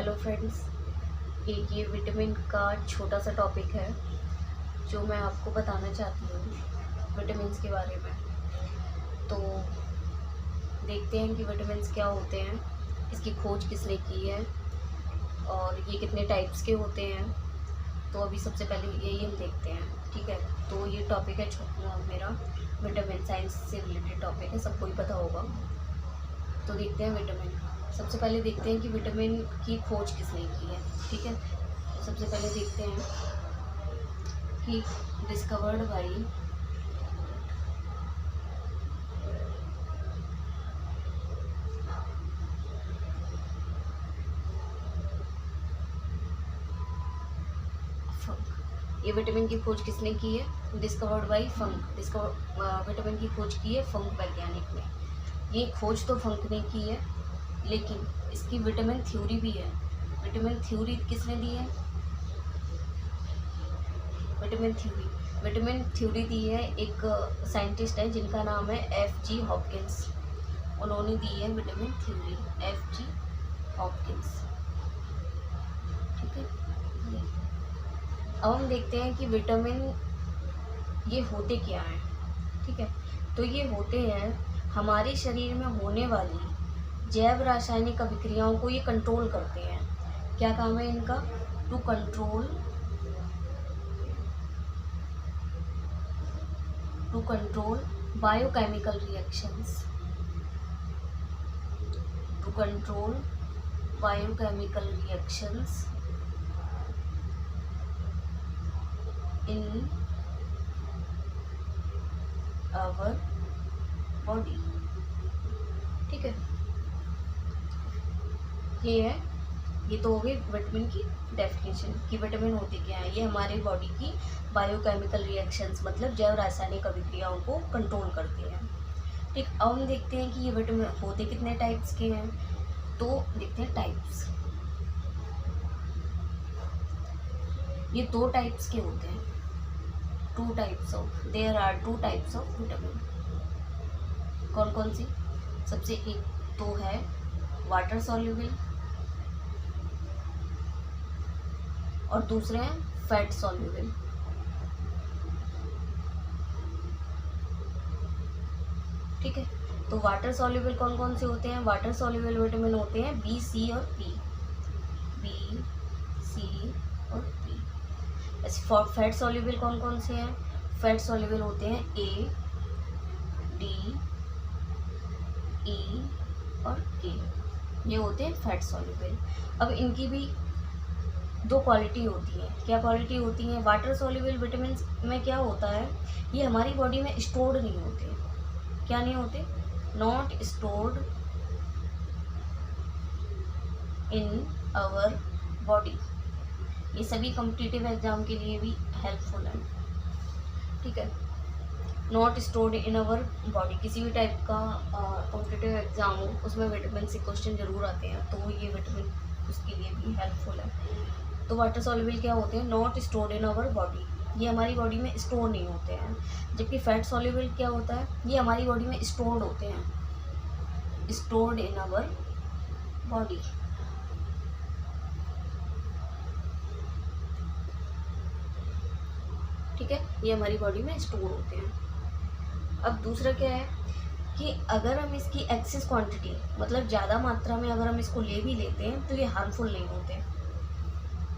Hello friends, एक ये vitamin का छोटा सा टॉपिक है जो मैं आपको बताना चाहती हूँ विटामिन्स के बारे में। तो देखते हैं कि विटामिन्स क्या होते हैं, इसकी खोज किसने की है और ये कितने टाइप्स के होते हैं। तो अभी सबसे पहले यही हम देखते हैं, ठीक है। तो ये टॉपिक है मेरा विटामिन, साइंस से रिलेटेड टॉपिक है, सबको ही पता होगा। तो देखते हैं विटामिन। सबसे पहले देखते हैं कि विटामिन की खोज किसने की है, ठीक है। सबसे पहले देखते हैं कि डिस्कवर्ड बाई फंक। ये विटामिन की खोज किसने की है? Discovered by funk. विटामिन की खोज की है फंक वैज्ञानिक ने। ये खोज तो फंक ने की है, लेकिन इसकी विटामिन थ्योरी भी है। विटामिन थ्योरी किसने दी है? विटामिन थ्योरी दी है एक साइंटिस्ट है जिनका नाम है F.G. हॉपकिंस। उन्होंने दी है विटामिन थ्योरी, F.G. हॉपकिंस, ठीक है। अब हम देखते हैं कि विटामिन ये होते क्या हैं, ठीक है। तो ये होते हैं हमारे शरीर में होने वाली जैव रासायनिक अभिक्रियाओं को ये कंट्रोल करते हैं। क्या काम है इनका? To control biochemical reactions, to control biochemical reactions in our body, ठीक है। ये तो हो गई विटामिन की डेफिनेशन कि विटामिन होते क्या है। ये हमारे बॉडी की बायोकेमिकल रिएक्शंस मतलब जैव रासायनिक अभिक्रियाओं को कंट्रोल करते हैं, ठीक। अब हम देखते हैं कि ये विटामिन होते कितने टाइप्स के हैं। तो देखते हैं टाइप्स। ये दो टाइप्स के होते हैं। There are two types of vitamin. कौन कौन सी? सबसे एक तो है वाटर सॉल्युबल और दूसरे हैं फैट सॉल्युबल, ठीक है। तो वाटर सॉल्युबल कौन कौन से होते हैं? वाटर सॉल्युबल विटामिन होते हैं बी, सी और पी। फैट सॉल्युबल कौन कौन से हैं? फैट सॉल्युबल होते हैं ए, डी, ई और के। ये होते हैं फैट सॉल्युबल। अब इनकी भी दो क्वालिटी होती है। क्या क्वालिटी होती है? वाटर सॉल्युबल विटामिन में क्या होता है, ये हमारी बॉडी में स्टोर्ड नहीं होते। क्या नहीं होते? Not stored in our body. ये सभी कॉम्पिटिटिव एग्जाम के लिए भी हेल्पफुल है, ठीक है। Not stored in our body, किसी भी टाइप का कॉम्पिटिटिव एग्जाम हो उसमें विटामिन से क्वेश्चन जरूर आते हैं, तो ये विटामिन उसके लिए भी हेल्पफुल है। तो वाटर सॉल्युबल क्या होते हैं? Not stored in our body, ये हमारी बॉडी में स्टोर नहीं होते हैं। जबकि फैट सॉल्युबल क्या होता है? ये हमारी बॉडी में स्टोर्ड होते हैं, स्टोर्ड इन आवर बॉडी, ठीक है। ये हमारी बॉडी में स्टोर होते हैं। अब दूसरा क्या है कि अगर हम इसकी एक्सेस क्वांटिटी मतलब ज़्यादा मात्रा में अगर हम इसको ले भी लेते हैं तो ये हार्मफुल नहीं होते,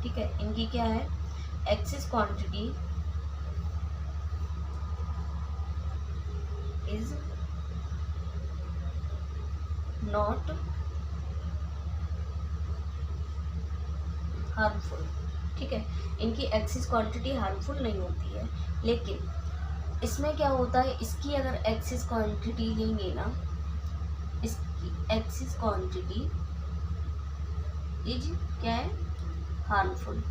ठीक है। इनकी क्या है? Excess quantity is not harmful, ठीक है। इनकी एक्सेस क्वांटिटी हार्मफुल नहीं होती है। लेकिन इसमें क्या होता है, इसकी अगर एक्सेस क्वांटिटी लेंगे ना, इसकी एक्सेस क्वांटिटी इज क्या है? हार्मफुल,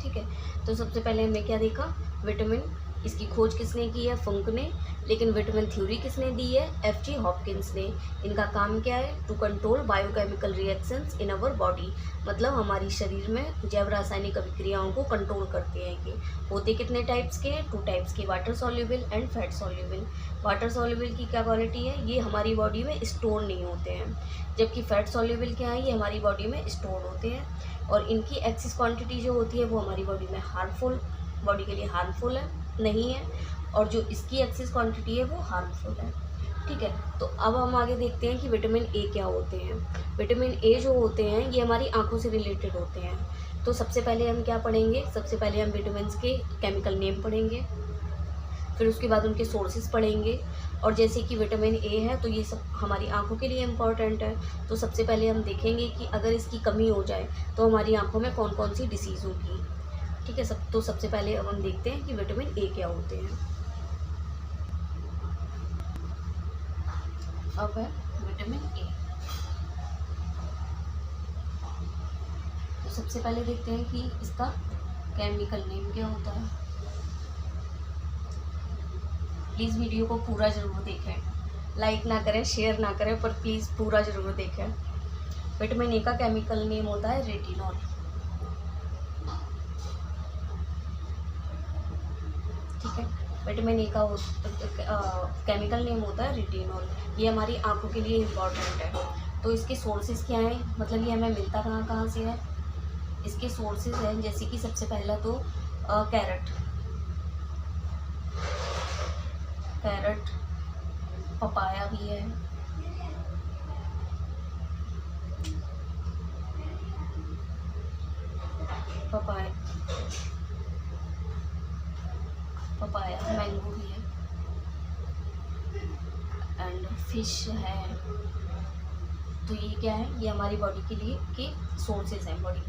ठीक है। तो सबसे पहले हमने क्या देखा? विटामिन इसकी खोज किसने की है? फंक ने। लेकिन विटामिन थ्योरी किसने दी है? एफ.जी. हॉपकिंस ने। इनका काम क्या है? To control biochemical reactions in our body, मतलब हमारी शरीर में जैव रासायनिक अभिक्रियाओं को कंट्रोल करते हैं। ये होते कितने टाइप्स के हैं? 2 टाइप्स के, water soluble and fat soluble. Water soluble की क्या क्वालिटी है? ये हमारी बॉडी में स्टोर नहीं होते हैं, जबकि फैट सॉल्युबल क्या है? ये हमारी बॉडी में स्टोर होते हैं। और इनकी एक्सेस क्वांटिटी जो होती है वो हमारी बॉडी में बॉडी के लिए हार्मफुल है नहीं है, और जो इसकी एक्सेस क्वांटिटी है वो हार्मफुल है। ठीक है, तो अब हम आगे देखते हैं कि विटामिन ए क्या होते हैं। विटामिन ए जो होते हैं ये हमारी आंखों से रिलेटेड होते हैं। तो सबसे पहले हम क्या पढ़ेंगे? सबसे पहले हम विटामिन के केमिकल नेम पढ़ेंगे, फिर उसके बाद उनके सोर्सेज पढ़ेंगे। और जैसे कि विटामिन ए है तो ये सब हमारी आंखों के लिए इम्पॉर्टेंट है, तो सबसे पहले हम देखेंगे कि अगर इसकी कमी हो जाए तो हमारी आंखों में कौन कौन सी डिसीज़ होगी। ठीक है, तो सबसे पहले अब हम देखते हैं कि विटामिन ए क्या होते हैं। अब है विटामिन ए। तो सबसे पहले देखते हैं कि इसका केमिकल नेम क्या होता है। प्लीज़ वीडियो को पूरा ज़रूर देखें, लाइक ना करें, शेयर ना करें, पर प्लीज़ पूरा ज़रूर देखें। विटामिन ए का केमिकल नेम होता है रेटिनॉल। ठीक है, विटामिन ए का केमिकल नेम होता है रेटिनॉल। ये हमारी आंखों के लिए इम्पॉर्टेंट है। तो इसके सोर्सेज क्या हैं, मतलब ये हमें मिलता कहाँ से है? इसके सोर्सेज हैं जैसे कि सबसे पहला तो कैरेट, पपाया भी है, पपाया मैंगो भी है, एंड फिश है। तो ये क्या है? ये हमारी बॉडी के लिए के सोर्सेज हैं, बॉडी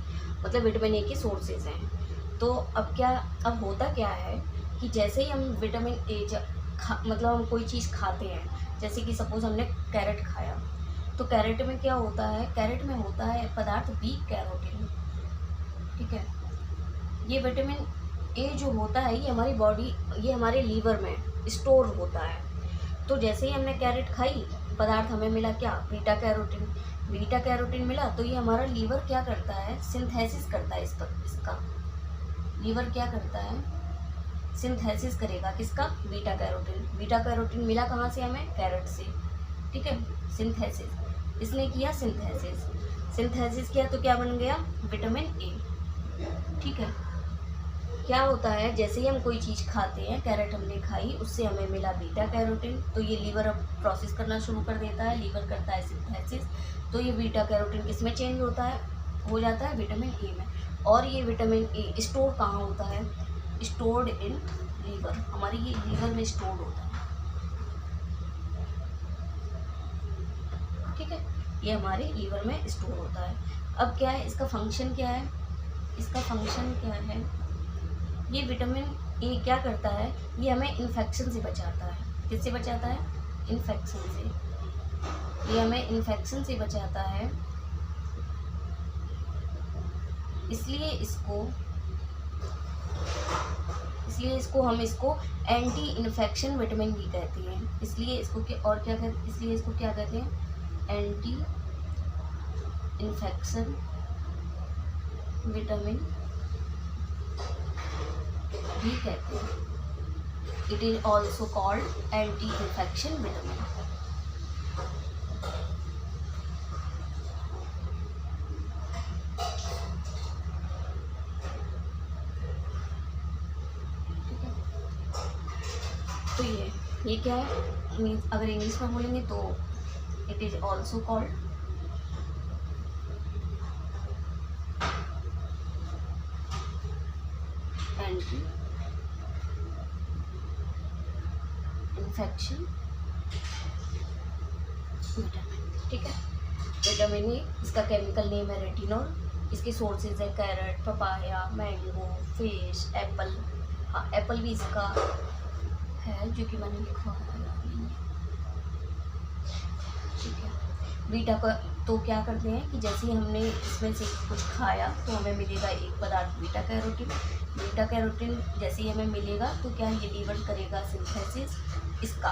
मतलब विटामिन ए के सोर्सेज हैं। तो अब होता क्या है कि जैसे ही हम विटामिन ए मतलब हम कोई चीज़ खाते हैं, जैसे कि सपोज़ हमने कैरेट खाया, तो कैरेट में क्या होता है? कैरेट में होता है पदार्थ बी कैरोटीन। ठीक है, ये विटामिन ए जो होता है ये हमारे लीवर में स्टोर होता है। तो जैसे ही हमने कैरेट खाई, पदार्थ हमें मिला क्या? बीटा कैरोटीन मिला। तो ये हमारा लीवर क्या करता है? सिंथेसिस करता है इसका। लीवर क्या करता है? सिंथेसिस करेगा किसका? बीटा कैरोटीन मिला कहाँ से हमें? कैरेट से। ठीक है, सिंथेसिस इसने किया, सिंथेसिस किया तो क्या बन गया? Vitamin A. ठीक है, क्या होता है जैसे ही हम कोई चीज़ खाते हैं, कैरेट हमने खाई, उससे हमें मिला बीटा कैरोटीन, तो ये लीवर अब प्रोसेस करना शुरू कर देता है, लीवर करता है सिंथेसिस। तो ये बीटा कैरोटीन किस में चेंज हो जाता है? विटामिन ए में। और ये विटामिन ए स्टोर कहाँ होता है? स्टोर्ड इन लीवर, हमारी ये लीवर में स्टोर होता है। ठीक है, ये हमारे लीवर में स्टोर होता है। अब क्या है इसका फंक्शन क्या है? ये विटामिन ए क्या करता है? ये हमें इन्फेक्शन से बचाता है। किससे बचाता है? इन्फेक्शन से। ये हमें इन्फेक्शन से बचाता है, इसलिए इसको हम एंटी इन्फेक्शन विटामिन भी कहते हैं। इसलिए इसको क्या कहते हैं? एंटी इन्फेक्शन विटामिन भी कहते हैं। It is also called anti infection vitamin. तो ये क्या है? मीन्स अगर इंग्लिश में बोलेंगे तो it is also called anti infection vitamin. ठीक है, विटामिन ए, इसका केमिकल नेम है रेटिनॉल। इसके सोर्सेज है carrot, papaya, mango, fish, apple. हाँ, एप्पल भी इसका है जो कि मैंने लिखा है। ठीक है, तो क्या करते हैं कि जैसे ही हमने इसमें से कुछ खाया तो हमें मिलेगा एक पदार्थ बीटा कैरोटीन। बीटा कैरोटीन जैसे ही हमें मिलेगा तो क्या ये लीवर करेगा सिंथेसिस इसका,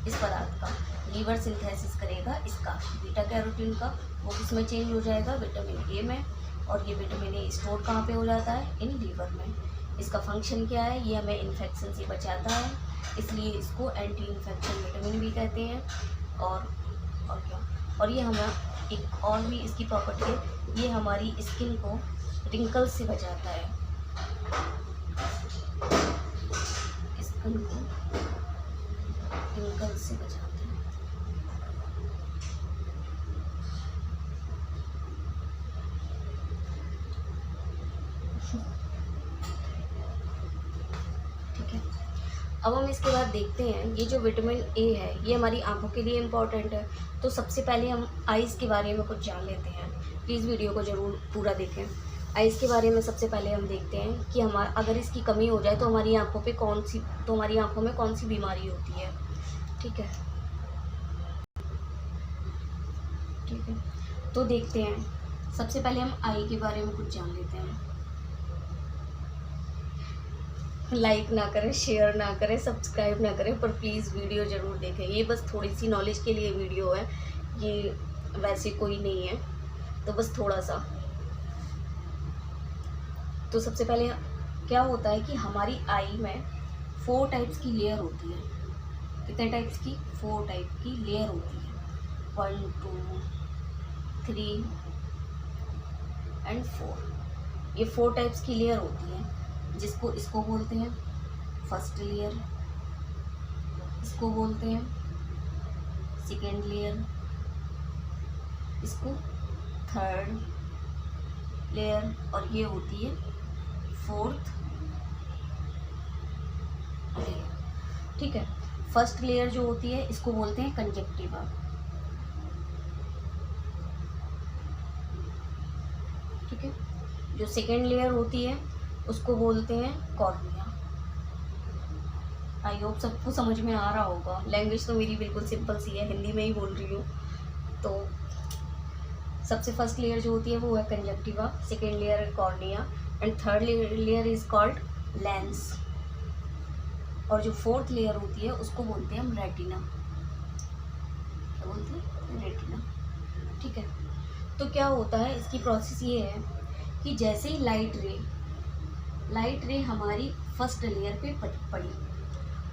इस पदार्थ का लीवर सिंथेसिस करेगा इसका बीटा कैरोटीन का। वो किसमें चेंज हो जाएगा, विटामिन ए में। और ये विटामिन ए स्टोर कहाँ पे हो जाता है, इन लीवर में। इसका फंक्शन क्या है, ये हमें इन्फेक्शन से बचाता है, इसलिए इसको एंटी इन्फेक्शन विटामिन भी कहते हैं। और क्या, और ये हमें एक और भी इसकी प्रॉपर्टी है, ये हमारी स्किन को रिंकल्स से बचाता है, स्किन को रिंकल्स से बचाता है। ठीक है, अब हम इसके बाद देखते हैं ये जो विटामिन ए है ये हमारी आंखों के लिए इम्पॉर्टेंट है। तो सबसे पहले हम आइज़ के बारे में कुछ जान लेते हैं। प्लीज़ वीडियो को ज़रूर पूरा देखें। आइज़ के बारे में सबसे पहले हम देखते हैं कि हमारा अगर इसकी कमी हो जाए तो हमारी आंखों पे हमारी आंखों में कौन सी बीमारी होती है। ठीक है, ठीक है, तो देखते हैं। सबसे पहले हम आई के बारे में कुछ जान लेते हैं। लाइक ना करें, शेयर ना करें, सब्सक्राइब ना करें, पर प्लीज़ वीडियो ज़रूर देखें। ये बस थोड़ी सी नॉलेज के लिए वीडियो है, ये वैसे कोई नहीं है, तो बस थोड़ा सा। तो सबसे पहले क्या होता है कि हमारी आई में 4 टाइप्स की लेयर होती है। कितने टाइप्स की, 4 टाइप की लेयर होती है। 1 2 3 एंड 4, ये 4 टाइप्स की लेयर होती है। इसको बोलते हैं फर्स्ट लेयर, इसको बोलते हैं सेकेंड लेयर, इसको थर्ड लेयर, और ये होती है फोर्थ लेयर। ठीक है, फर्स्ट लेयर जो होती है इसको बोलते हैं कंजक्टिवा। ठीक है, जो सेकेंड लेयर होती है उसको बोलते हैं कॉर्निया। आई होप सबको समझ में आ रहा होगा। लैंग्वेज तो मेरी बिल्कुल सिंपल सी है, हिंदी में ही बोल रही हूँ। तो सबसे फर्स्ट लेयर जो होती है वो है कंजक्टिवा, सेकेंड लेयर है cornea, and third layer is called lens, और जो फोर्थ लेयर होती है उसको बोलते हैं हम रेटिना। क्या बोलते हैं, रेटिना। ठीक है, तो क्या होता है, इसकी प्रोसेस ये है कि जैसे ही लाइट रे हमारी फर्स्ट लेयर पे पड़ी,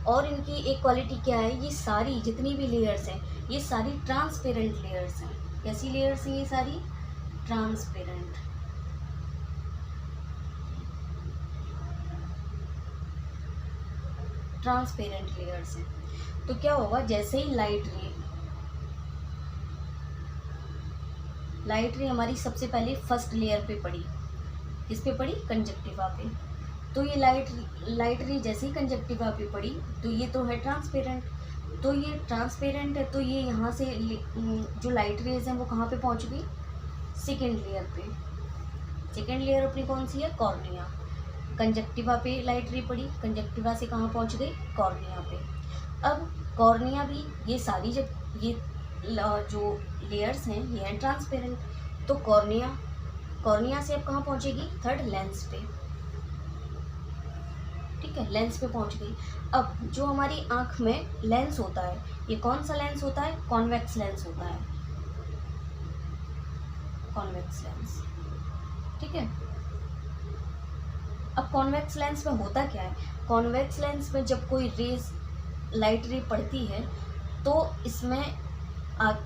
और इनकी एक क्वालिटी क्या है, ये सारी जितनी भी लेयर्स हैं ये सारी ट्रांसपेरेंट लेयर्स हैं। कैसी लेयर्स हैं ये सारी, ट्रांसपेरेंट। ट्रांसपेरेंट लेयर्स हैं। तो क्या होगा, जैसे ही लाइट रे हमारी सबसे पहले फर्स्ट लेयर पे पड़ी, किस पे पड़ी, कंजक्टिवा पे। तो ये लाइट रे जैसे ही कंजक्टिवा पे पड़ी तो ये तो है ट्रांसपेरेंट, तो ये ट्रांसपेरेंट है, तो ये यहाँ से जो लाइट रेज हैं वो कहाँ पे पहुँच गई, सेकेंड लेयर पे। सेकेंड लेयर अपनी कौन सी है, कॉर्निया। कंजक्टिवा पे लाइट रे पड़ी, कंजक्टिवा से कहाँ पहुँच गई, कॉर्निया पे। अब कॉर्निया भी ये सारी जब ये जो लेयर्स हैं ये हैं ट्रांसपेरेंट, तो कॉर्निया से अब कहाँ पहुँचेगी, थर्ड लेंस पे। ठीक है, लेंस पे पहुँच गई। अब जो हमारी आँख में लेंस होता है ये कौन सा लेंस होता है, कॉन्वेक्स लेंस होता है, कॉन्वेक्स लेंस। ठीक है, अब कॉन्वेक्स लेंस में होता क्या है, कॉन्वेक्स लेंस में जब कोई रेज लाइट रे पड़ती है तो इसमें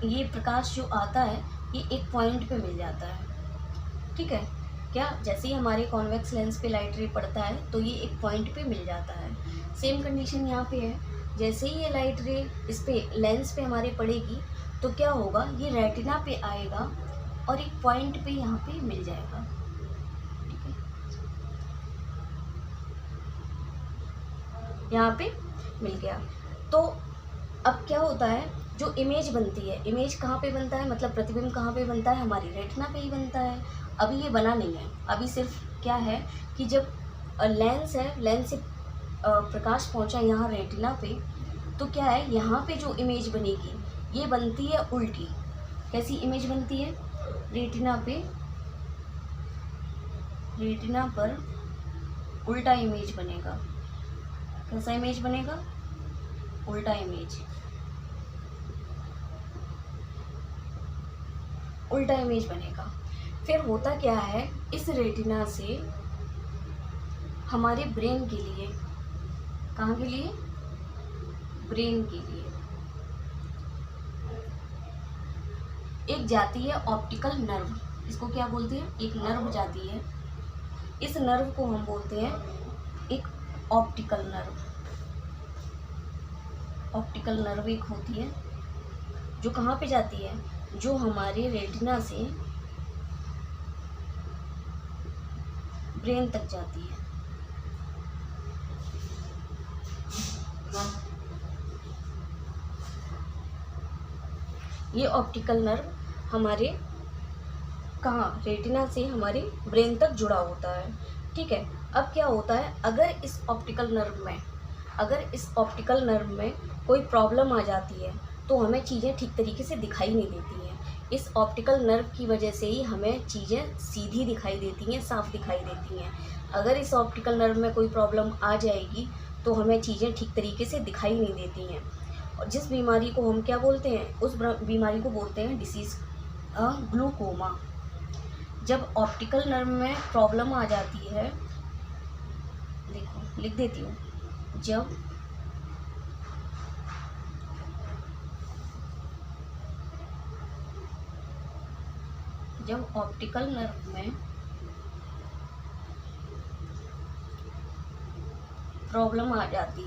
ये प्रकाश जो आता है ये एक पॉइंट पे मिल जाता है। ठीक है, क्या, जैसे ही हमारे कॉन्वेक्स लेंस पे लाइट रे पड़ता है तो ये एक पॉइंट पे मिल जाता है। सेम कंडीशन यहाँ पे है, जैसे ही ये लाइट रे इस पे लेंस पे हमारे पड़ेगी तो क्या होगा, ये रेटिना पे आएगा और एक पॉइंट पे यहाँ पे मिल जाएगा। ठीक है, यहाँ पे मिल गया। तो अब क्या होता है, जो इमेज बनती है, इमेज कहाँ पे बनता है, मतलब प्रतिबिंब कहाँ पे बनता है, हमारी रेटिना पे ही बनता है। अभी ये बना नहीं है, अभी सिर्फ क्या है कि जब लेंस है, लेंस से प्रकाश पहुंचा यहाँ रेटिना पे, तो क्या है, यहाँ पे जो इमेज बनेगी ये बनती है उल्टी। कैसी इमेज बनती है? रेटिना पर उल्टा इमेज बनेगा। कैसा इमेज बनेगा? उल्टा इमेज बनेगा। फिर होता क्या है, इस रेटिना से हमारे ब्रेन के लिए, कहाँ के लिए? ब्रेन के लिए एक जाती है ऑप्टिकल नर्व। इसको क्या बोलते हैं? एक नर्व जाती है। इस नर्व को हम बोलते हैं एक ऑप्टिकल नर्व। ऑप्टिकल नर्व एक होती है जो कहाँ पे जाती है? जो हमारे रेटिना से ब्रेन तक जाती है। ये ऑप्टिकल नर्व हमारे कहाँ? रेटिना से हमारे ब्रेन तक जुड़ा होता है। ठीक है। अब क्या होता है, अगर इस ऑप्टिकल नर्व में कोई प्रॉब्लम आ जाती है तो हमें चीज़ें ठीक तरीके से दिखाई नहीं देती हैं। इस ऑप्टिकल नर्व की वजह से ही हमें चीज़ें सीधी दिखाई देती हैं, साफ दिखाई देती हैं। अगर इस ऑप्टिकल नर्व में कोई प्रॉब्लम आ जाएगी तो हमें चीज़ें ठीक तरीके से दिखाई नहीं देती हैं। और जिस बीमारी को हम क्या बोलते हैं? उस बीमारी को बोलते हैं डिसीज़ ग्लूकोमा। जब ऑप्टिकल नर्व में प्रॉब्लम आ जाती है, देखो लिख देती हूँ, जब ऑप्टिकल नर्व में प्रॉब्लम आ जाती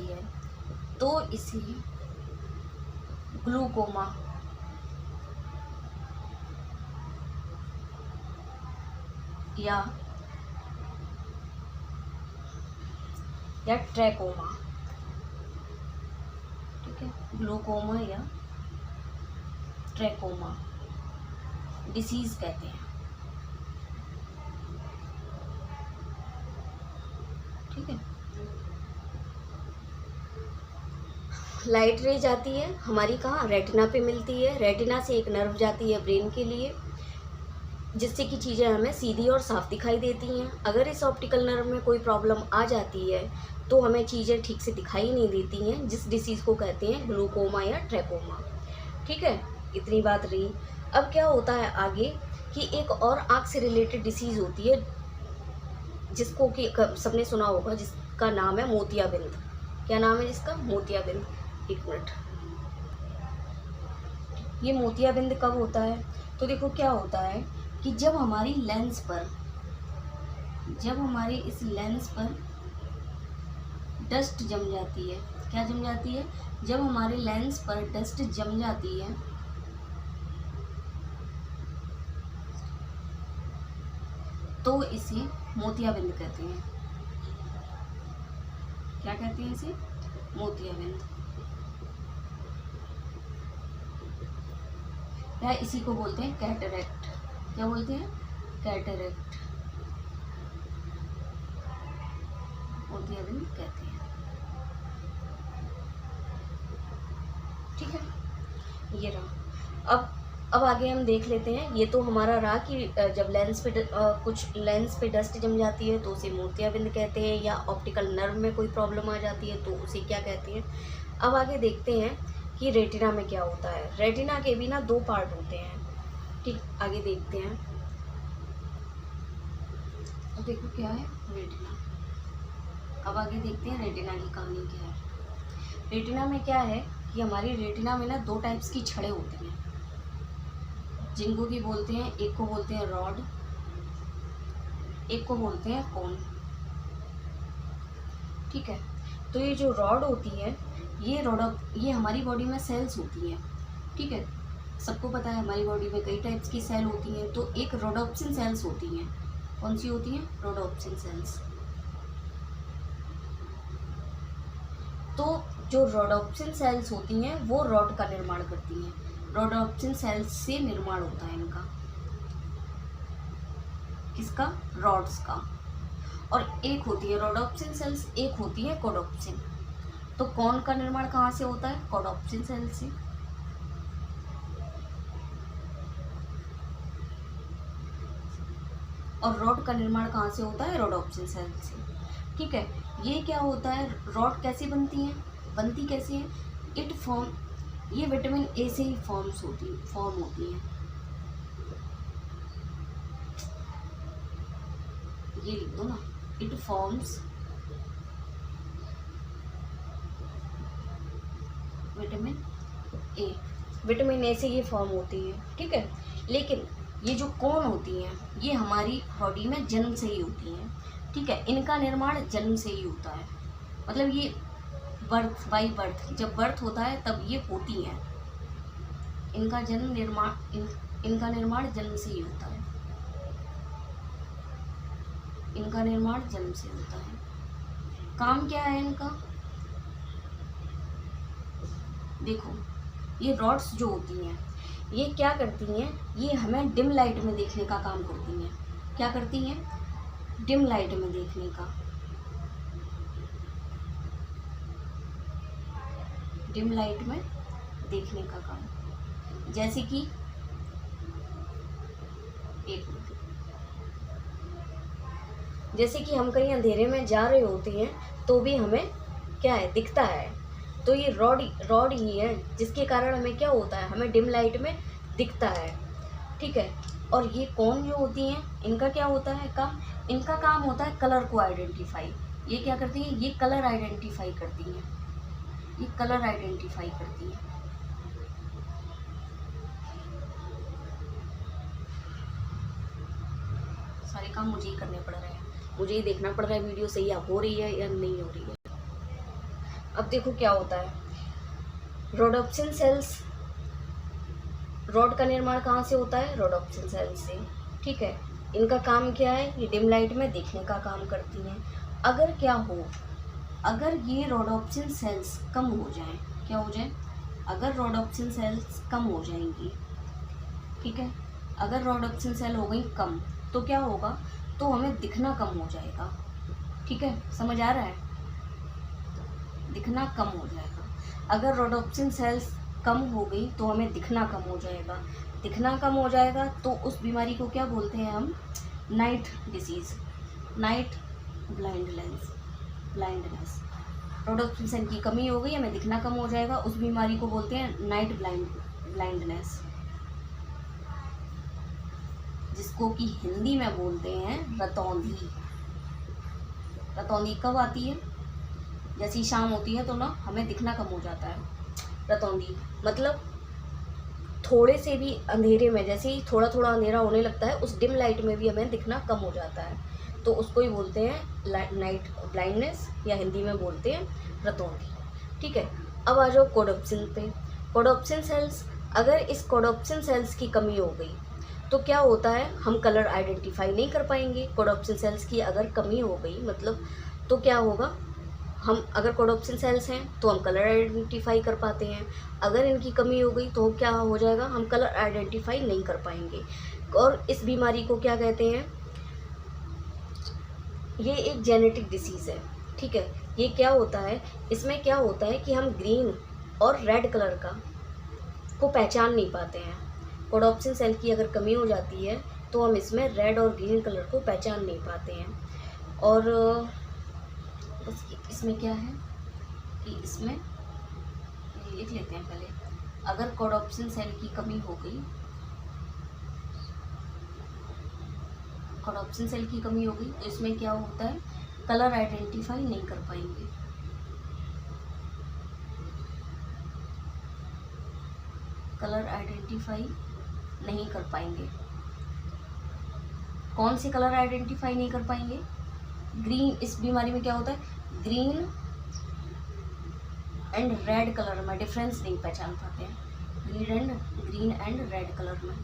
है तो इसे ग्लूकोमा या ट्रैकोमा, ठीक है, ग्लूकोमा या ट्रैकोमा डिसीज कहते हैं। ठीक है। लाइट रे जाती है हमारी कहाँ? रेटिना पे मिलती है। रेटिना से एक नर्व जाती है ब्रेन के लिए, जिससे कि चीज़ें हमें सीधी और साफ दिखाई देती हैं। अगर इस ऑप्टिकल नर्व में कोई प्रॉब्लम आ जाती है तो हमें चीज़ें ठीक से दिखाई नहीं देती हैं, जिस डिसीज़ को कहते हैं ग्लूकोमा या ट्रैकोमा। ठीक है, इतनी बात रही। अब क्या होता है आगे कि एक और आँख से रिलेटेड डिसीज़ होती है जिसको कि सबने सुना होगा, जिसका नाम है मोतियाबिंद। क्या नाम है जिसका? मोतियाबिंद। एक मिनट। ये मोतियाबिंद कब होता है? तो देखो क्या होता है कि जब हमारी इस लेंस पर डस्ट जम जाती है। क्या जम जाती है? जब हमारे लेंस पर डस्ट जम जाती है तो इसे मोतियाबिंद कहते हैं। क्या कहते हैं इसे? मोतियाबिंद। या इसी को बोलते हैं कैटरेक्ट। क्या बोलते हैं? कैटरेक्ट। मोतियाबिंद कहते हैं। ठीक है, ये रहा। अब आगे हम देख लेते हैं। ये तो हमारा रहा कि जब कुछ लेंस पे डस्ट जम जाती है तो उसे मोतियाबिंद कहते हैं, या ऑप्टिकल नर्व में कोई प्रॉब्लम आ जाती है तो उसे क्या कहते हैं। अब आगे देखते हैं कि रेटिना में क्या होता है। रेटिना के भी ना 2 पार्ट होते हैं। ठीक, आगे देखते हैं। अब देखो क्या है रेटिना। अब आगे देखते हैं रेटिना की कहानी क्या है। रेटिना में क्या है कि हमारी रेटिना में ना 2 टाइप्स की छड़ें होती हैं, जिनको की बोलते हैं, एक को बोलते हैं रॉड, एक को बोलते हैं कोन। ठीक है, तो ये जो रॉड होती है ये हमारी बॉडी में सेल्स होती हैं। ठीक है, सबको पता है हमारी बॉडी में कई टाइप्स की सेल होती हैं। तो एक रोडोप्सिन सेल्स होती हैं। कौन सी होती हैं? Rhodopsin cells. तो जो रोडोप्सिन सेल्स होती हैं वो रॉड का निर्माण करती हैं। रोडोप्सिन सेल्स से निर्माण होता है इनका। किसका? रॉड्स का। और एक होती है रोडोप्सिन सेल्स, एक होती है कोडोप्सिन। तो कॉर्न का निर्माण कहाँ से होता है? कॉडोप्सिन सेल से। और रॉड का निर्माण कहाँ से होता है? रोडोप्सिन सेल से। ठीक है, ये क्या होता है, रॉड कैसी बनती है, बनती कैसी है? इट फॉर्म, ये विटामिन ए से ही फॉर्म होती है। ये लिख दो ना, it forms vitamin A, vitamin A से ये फॉर्म होती है। ठीक है, लेकिन ये जो कोन होती हैं ये हमारी बॉडी में जन्म से ही होती हैं। ठीक है, इनका निर्माण जन्म से ही होता है, मतलब ये बर्थ बाई बर्थ, जब बर्थ होता है तब ये होती हैं। इनका इनका निर्माण जन्म से ही होता है। इनका निर्माण जन्म से होता है। काम क्या है इनका? देखो, ये रॉड्स जो होती हैं ये क्या करती हैं, ये हमें डिम लाइट में देखने का काम करती हैं। क्या करती हैं? डिम लाइट में देखने का, डिम लाइट में देखने का काम। जैसे कि एक मिनट, जैसे कि हम कहीं अंधेरे में जा रहे होते हैं तो भी हमें क्या है, दिखता है। तो ये रॉड ही है जिसके कारण हमें क्या होता है, हमें डिम लाइट में दिखता है। ठीक है, और ये कौन जो होती हैं इनका क्या होता है काम? इनका काम होता है कलर को आइडेंटिफाई। ये क्या करती हैं? ये कलर आइडेंटिफाई करती हैं। ये कलर आइडेंटिफाई करती हैं। सारे काम मुझे ही करने पड़ रहे हैं, मुझे ही देखना पड़ रहा है वीडियो सही हो रही है या नहीं हो रही है। अब देखो क्या होता है, रोडोप्सिन सेल्स, रॉड का निर्माण कहाँ से होता है? रोडोप्सिन सेल्स से। ठीक है, इनका काम क्या है? ये डिम लाइट में देखने का काम करती हैं। अगर क्या हो, अगर ये रोडोप्सिन सेल्स कम हो जाएं, क्या हो जाए? अगर रोडोप्सिन सेल्स कम हो जाएंगी, ठीक है, अगर रोडोप्सिन सेल हो गई कम तो क्या होगा? तो हमें दिखना कम हो जाएगा। ठीक है, समझ आ रहा है? दिखना कम हो जाएगा। अगर रोडोप्सिन सेल्स कम हो गई तो हमें दिखना कम हो जाएगा। दिखना कम हो जाएगा तो उस बीमारी को क्या बोलते हैं हम? Night disease, night blindness. Rhodopsin cell की कमी हो गई, हमें दिखना कम हो जाएगा, उस बीमारी को बोलते हैं नाइट ब्लाइंडनेस, जिसको कि हिंदी में बोलते हैं रतौंधी। रतौंधी कब आती है? जैसी शाम होती है तो ना हमें दिखना कम हो जाता है। रतौंधी मतलब थोड़े से भी अंधेरे में, जैसे ही थोड़ा थोड़ा अंधेरा होने लगता है उस डिम लाइट में भी हमें दिखना कम हो जाता है, तो उसको ही बोलते हैं नाइट ब्लाइंडनेस, या हिंदी में बोलते हैं रतौंधी। ठीक है, अब आ जाओ कोडोप्सिन पे। कोडोप्सिन सेल्स, अगर इस कोडोप्सिन सेल्स की कमी हो गई तो क्या होता है? हम कलर आइडेंटिफाई नहीं कर पाएंगे। कोडोप्सिन सेल्स की अगर कमी हो गई मतलब तो क्या होगा? हम अगर कोडोप्सिन सेल्स हैं तो हम कलर आइडेंटिफाई कर पाते हैं, अगर इनकी कमी हो गई तो क्या हो जाएगा? हम कलर आइडेंटिफाई नहीं कर पाएंगे। और इस बीमारी को क्या कहते हैं? ये एक जेनेटिक डिसीज़ है। ठीक है, ये क्या होता है, इसमें क्या होता है कि हम ग्रीन और रेड कलर का को पहचान नहीं पाते हैं। कोडोप्सिन सेल की अगर कमी हो जाती है तो हम इसमें रेड और ग्रीन कलर को पहचान नहीं पाते हैं। और इसमें क्या है कि इसमें लिख लेते हैं पहले, अगर कोडोप्सिन सेल की कमी हो गई, कोडोप्सिन सेल की कमी हो गई तो इसमें क्या होता है? कलर आइडेंटिफाई नहीं कर पाएंगे। कलर आइडेंटिफाई नहीं कर पाएंगे। कौन से कलर आइडेंटिफाई नहीं कर पाएंगे? ग्रीन, इस बीमारी में क्या होता है? ग्रीन एंड रेड कलर में डिफरेंस नहीं पहचान पाते हैं। ग्रीन एंड रेड कलर में,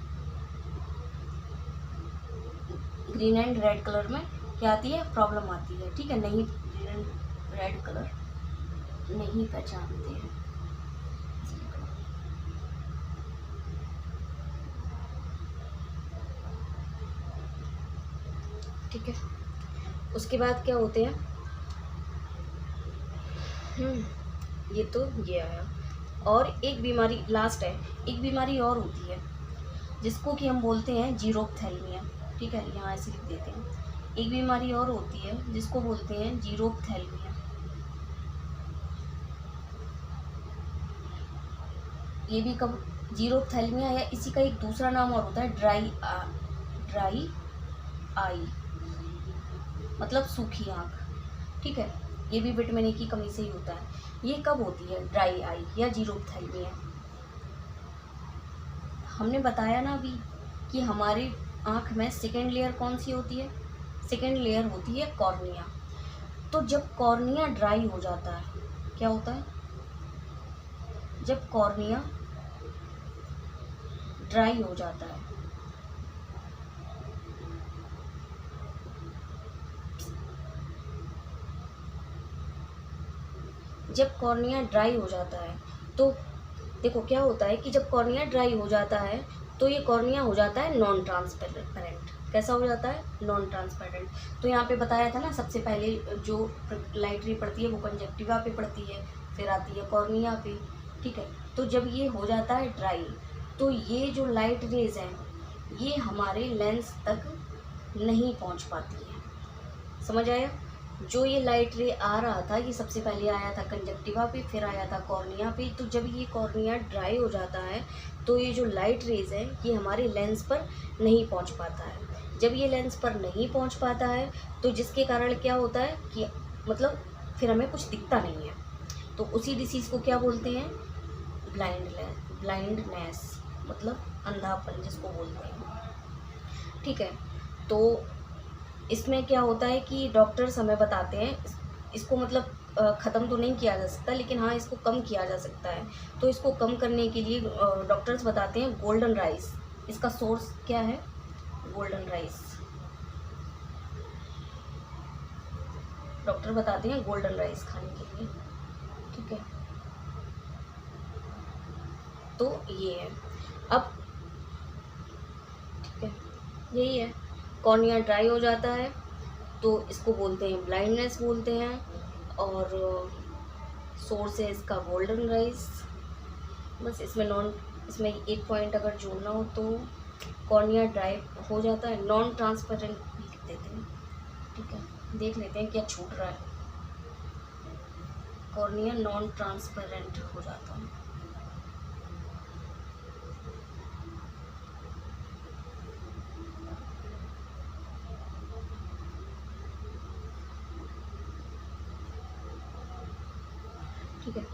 ग्रीन एंड रेड कलर में क्या आती है? प्रॉब्लम आती है। ठीक है, नहीं, ग्रीन एंड रेड कलर नहीं पहचानते हैं। ठीक है, उसके बाद क्या होते हैं? ये तो ये आया। और एक बीमारी लास्ट है, एक बीमारी और होती है जिसको कि हम बोलते हैं जीरोप्थेल्मिया। ठीक है, यहाँ ऐसे लिख देते हैं। एक बीमारी और होती है जिसको बोलते हैं जीरोप्थेल्मिया। ये भी कब, जीरोप्थेल्मिया या इसी का एक दूसरा नाम और होता है ड्राई आई, मतलब सूखी आँख। ठीक है, ये भी विटामिन ए की कमी से ही होता है। ये कब होती है ड्राई आई या जीरोप्थेल्मिया? हमने बताया ना अभी कि हमारी आँख में सेकेंड लेयर कौन सी होती है? सेकेंड लेयर होती है कॉर्निया। तो जब कॉर्निया ड्राई हो जाता है, क्या होता है? जब कॉर्निया ड्राई हो जाता है, जब कॉर्निया ड्राई हो जाता है तो देखो क्या होता है कि जब कॉर्निया ड्राई हो जाता है तो ये कॉर्निया हो जाता है नॉन ट्रांसपेरेंट। कैसा हो जाता है? Non transparent. तो यहाँ पे बताया था ना, सबसे पहले जो लाइट रे पड़ती है वो कंजक्टिवा पे पड़ती है, फिर आती है कॉर्निया पे। ठीक है, तो जब ये हो जाता है ड्राई तो ये जो लाइट रेज हैं ये हमारे लेंस तक नहीं पहुँच पाती है। समझ आया? जो ये लाइट रे आ रहा था ये सबसे पहले आया था कंजक्टिवा पे, फिर आया था कॉर्निया पे। तो जब ये कॉर्निया ड्राई हो जाता है तो ये जो लाइट रेज है ये हमारे लेंस पर नहीं पहुंच पाता है। जब ये लेंस पर नहीं पहुंच पाता है तो जिसके कारण क्या होता है कि मतलब फिर हमें कुछ दिखता नहीं है। तो उसी डिसीज़ को क्या बोलते हैं? ब्लाइंडनेस, मतलब अंधापन जिसको बोलते हैं। ठीक है, तो इसमें क्या होता है कि डॉक्टर्स हमें बताते हैं इसको मतलब ख़त्म तो नहीं किया जा सकता, लेकिन हाँ इसको कम किया जा सकता है। तो इसको कम करने के लिए डॉक्टर्स बताते हैं गोल्डन राइस। इसका सोर्स क्या है? Golden rice. डॉक्टर बताते हैं गोल्डन राइस खाने के लिए। ठीक है, तो ये है। अब ठीक है, यही है, कॉर्निया ड्राई हो जाता है तो इसको बोलते हैं ब्लाइंडनेस बोलते हैं, और सोर्स है इसका गोल्डन राइस। बस इसमें एक पॉइंट अगर जोड़ना हो तो कॉर्निया ड्राई हो जाता है, नॉन ट्रांसपेरेंट भी लिख देते हैं। ठीक है, देख लेते हैं क्या छूट रहा है। कॉर्निया नॉन ट्रांसपेरेंट हो जाता है। ठीक है,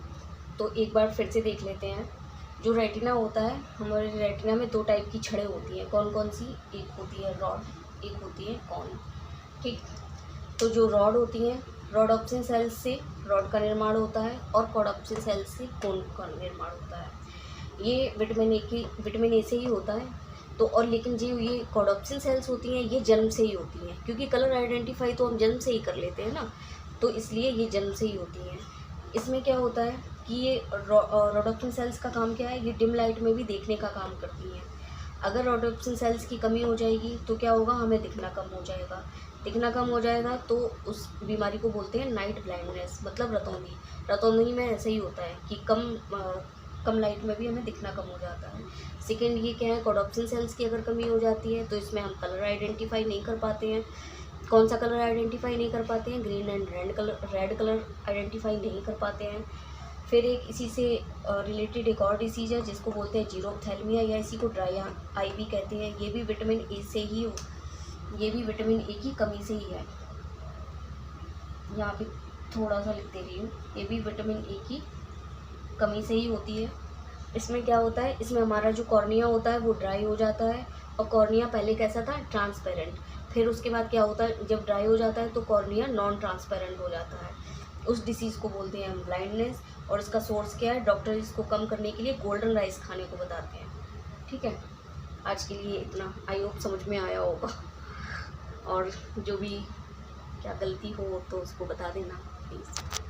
तो एक बार फिर से देख लेते हैं। जो रेटिना होता है, हमारे रेटिना में दो टाइप की छड़ें होती हैं। कौन कौन सी? एक होती है रॉड, एक होती है कॉन। ठीक, तो जो रॉड होती हैं, रोडोप्सिन सेल्स से रॉड का निर्माण होता है और कोडोप्सिन सेल्स से कोन का निर्माण होता है। ये विटामिन ए से ही होता है। तो और लेकिन जो ये कोडोप्सिन सेल्स होती हैं ये जन्म से ही होती हैं, क्योंकि कलर आइडेंटिफाई तो हम जन्म से ही कर लेते हैं ना, तो इसलिए ये जन्म से ही होती हैं। इसमें क्या होता है कि ये रोडोप्सिन सेल्स का काम क्या है? ये डिम लाइट में भी देखने का काम करती हैं। अगर रोडोप्सिन सेल्स की कमी हो जाएगी तो क्या होगा? हमें दिखना कम हो जाएगा। दिखना कम हो जाएगा तो उस बीमारी को बोलते हैं नाइट ब्लाइंडनेस, मतलब रतौंधी। रतौंधी में ऐसा ही होता है कि कम लाइट में भी हमें दिखना कम हो जाता है। सेकेंड ये क्या है? कोडोप्सिन सेल्स की अगर कमी हो जाती है तो इसमें हम कलर आइडेंटिफाई नहीं कर पाते हैं। कौन सा कलर आइडेंटिफाई नहीं कर पाते हैं? Green and red colour identify नहीं कर पाते हैं। फिर एक इसी से रिलेटेड एक और डिसीज़ है जिसको बोलते हैं जीरोप्थेल्मिया, या इसी को ड्राई आई भी कहते हैं। ये भी विटामिन ए की कमी से ही है। यहाँ पे थोड़ा सा लिख दे रही हूँ, ये भी विटामिन ए की कमी से ही होती है। इसमें क्या होता है? इसमें हमारा जो कॉर्निया होता है वो ड्राई हो जाता है, और कॉर्निया पहले कैसा था? ट्रांसपेरेंट। फिर उसके बाद क्या होता है? जब ड्राई हो जाता है तो कॉर्निया नॉन ट्रांसपेरेंट हो जाता है। उस डिसीज़ को बोलते हैं हम ब्लाइंडनेस, और इसका सोर्स क्या है? डॉक्टर इसको कम करने के लिए गोल्डन राइस खाने को बताते हैं। ठीक है, आज के लिए इतना। आई होप समझ में आया होगा, और जो भी क्या गलती हो तो उसको बता देना प्लीज़।